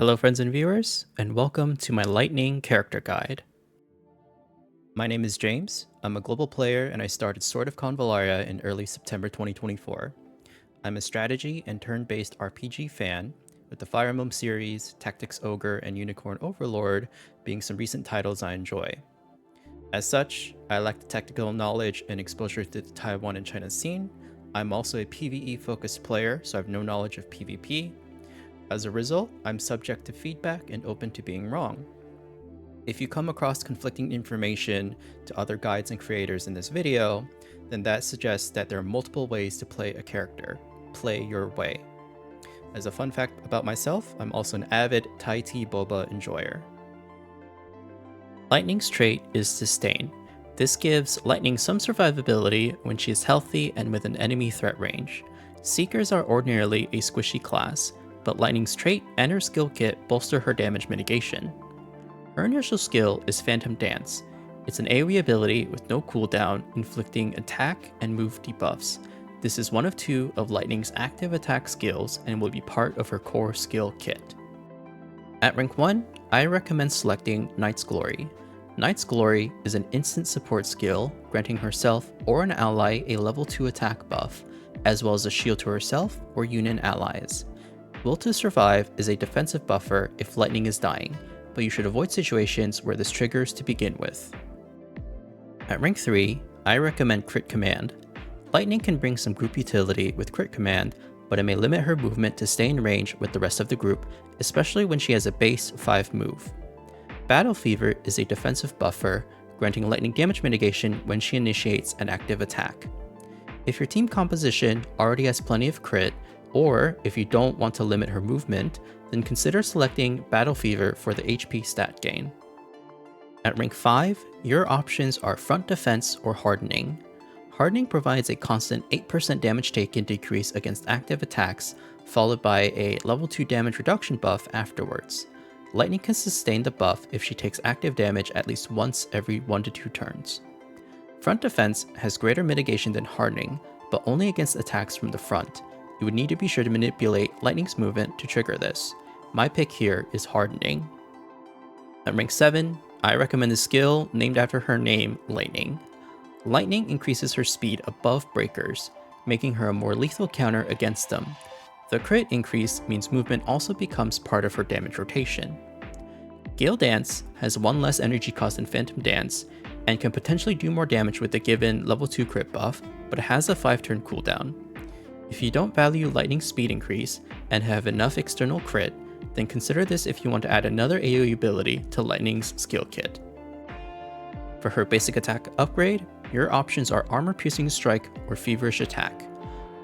Hello friends and viewers, and welcome to my Lightning character guide. My name is James, I'm a global player and I started Sword of Convallaria in early September 2024. I'm a strategy and turn-based RPG fan, with the Fire Emblem series, Tactics Ogre, and Unicorn Overlord being some recent titles I enjoy. As such, I lack the technical knowledge and exposure to the Taiwan and China scene. I'm also a PvE-focused player, so I have no knowledge of PvP. As a result, I'm subject to feedback and open to being wrong. If you come across conflicting information to other guides and creators in this video, then that suggests that there are multiple ways to play a character. Play your way. As a fun fact about myself, I'm also an avid Thai tea boba enjoyer. Lightning's trait is Sustain. This gives Lightning some survivability when she is healthy and within enemy threat range. Seekers are ordinarily a squishy class, but Lightning's trait and her skill kit bolster her damage mitigation. Her initial skill is Phantom Dance. It's an AoE ability with no cooldown, inflicting attack and move debuffs. This is one of two of Lightning's active attack skills and will be part of her core skill kit. At rank 1, I recommend selecting Knight's Glory. Knight's Glory is an instant support skill, granting herself or an ally a level 2 attack buff, as well as a shield to herself or unit allies. Will to Survive is a defensive buffer if Lightning is dying, but you should avoid situations where this triggers to begin with. At rank 3, I recommend Crit Command. Lightning can bring some group utility with Crit Command, but it may limit her movement to stay in range with the rest of the group, especially when she has a base 5 move. Battle Fever is a defensive buffer, granting Lightning damage mitigation when she initiates an active attack. If your team composition already has plenty of crit, or if you don't want to limit her movement, then consider selecting Battle Fever for the HP stat gain. At rank 5, your options are Front Defense or Hardening. Hardening provides a constant 8% damage taken decrease against active attacks, followed by a level 2 damage reduction buff afterwards. Lightning can sustain the buff if she takes active damage at least once every 1 to 2 turns. Front Defense has greater mitigation than Hardening, but only against attacks from the front. You would need to be sure to manipulate Lightning's movement to trigger this. My pick here is Hardening. At rank 7, I recommend the skill named after her name, Lightning. Lightning increases her speed above breakers, making her a more lethal counter against them. The crit increase means movement also becomes part of her damage rotation. Gale Dance has 1 less energy cost than Phantom Dance, and can potentially do more damage with the given level 2 crit buff, but it has a 5-turn cooldown. If you don't value Lightning's speed increase and have enough external crit, then consider this if you want to add another AoE ability to Lightning's skill kit. For her basic attack upgrade, your options are Armor Piercing Strike or Feverish Attack.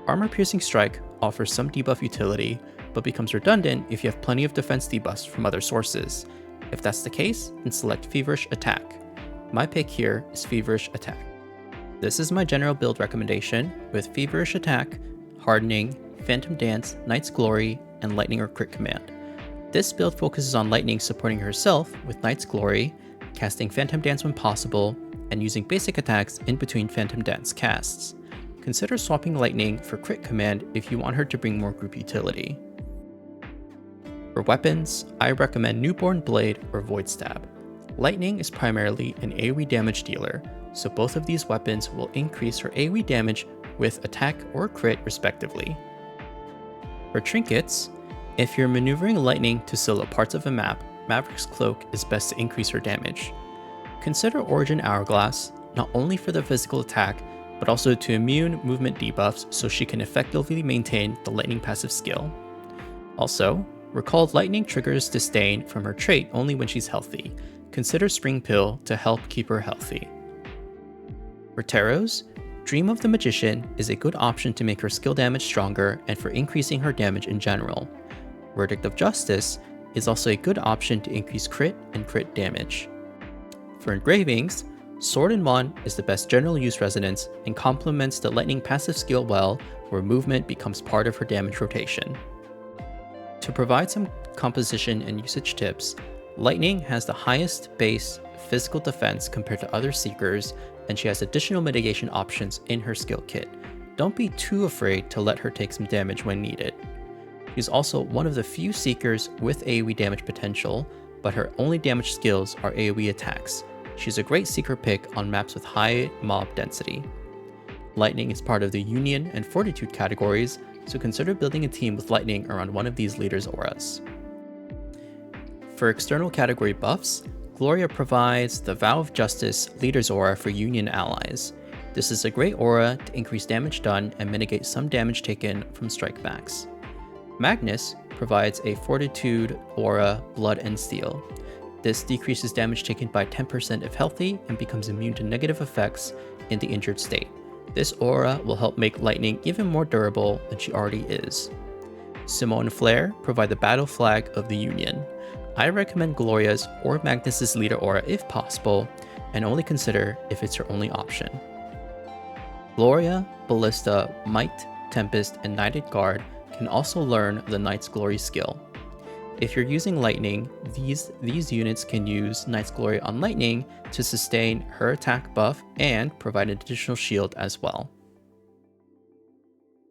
Armor Piercing Strike offers some debuff utility, but becomes redundant if you have plenty of defense debuffs from other sources. If that's the case, then select Feverish Attack. My pick here is Feverish Attack. This is my general build recommendation, with Feverish Attack, Hardening, Phantom Dance, Knight's Glory, and Lightning or Crit Command. This build focuses on Lightning supporting herself with Knight's Glory, casting Phantom Dance when possible, and using basic attacks in between Phantom Dance casts. Consider swapping Lightning for Crit Command if you want her to bring more group utility. For weapons, I recommend Newborn Blade or Void Stab. Lightning is primarily an AoE damage dealer, so both of these weapons will increase her AoE damage with attack or crit respectively. For Trinkets, if you're maneuvering Lightning to solo parts of a map, Maverick's Cloak is best to increase her damage. Consider Origin Hourglass, not only for the physical attack, but also to immune movement debuffs so she can effectively maintain the Lightning passive skill. Also, recall Lightning triggers Disdain from her trait only when she's healthy. Consider Spring Pill to help keep her healthy. For Teros, Dream of the Magician is a good option to make her skill damage stronger and for increasing her damage in general. Verdict of Justice is also a good option to increase crit and crit damage. For Engravings, Sword in Wand is the best general use resonance and complements the Lightning passive skill well, where movement becomes part of her damage rotation. To provide some composition and usage tips, Lightning has the highest base physical defense compared to other Seekers, and she has additional mitigation options in her skill kit. Don't be too afraid to let her take some damage when needed. She's also one of the few Seekers with AoE damage potential, but her only damage skills are AoE attacks. She's a great Seeker pick on maps with high mob density. Lightning is part of the Union and Fortitude categories, so consider building a team with Lightning around one of these leaders' auras. For external category buffs, Gloria provides the Vow of Justice Leader's Aura for Union allies. This is a great aura to increase damage done and mitigate some damage taken from strikebacks. Magnus provides a Fortitude Aura Blood and Steel. This decreases damage taken by 10% if healthy and becomes immune to negative effects in the injured state. This aura will help make Lightning even more durable than she already is. Simone and Flare provide the Battle Flag of the Union. I recommend Gloria's or Magnus's leader aura if possible, and only consider if it's your only option. Gloria, Ballista, Might, Tempest, and Knighted Guard can also learn the Knight's Glory skill. If you're using Lightning, these units can use Knight's Glory on Lightning to sustain her attack buff and provide an additional shield as well.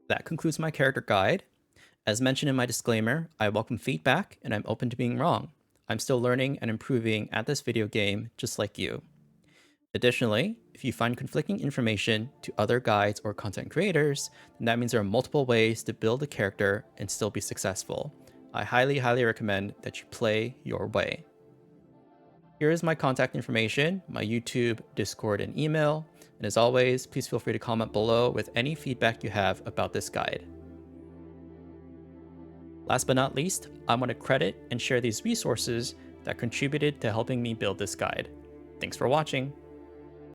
That concludes my character guide. As mentioned in my disclaimer, I welcome feedback and I'm open to being wrong. I'm still learning and improving at this video game just like you. Additionally, if you find conflicting information to other guides or content creators, then that means there are multiple ways to build a character and still be successful. I highly recommend that you play your way. Here is my contact information, my YouTube, Discord, and email. And as always, please feel free to comment below with any feedback you have about this guide. Last but not least, I want to credit and share these resources that contributed to helping me build this guide. Thanks for watching.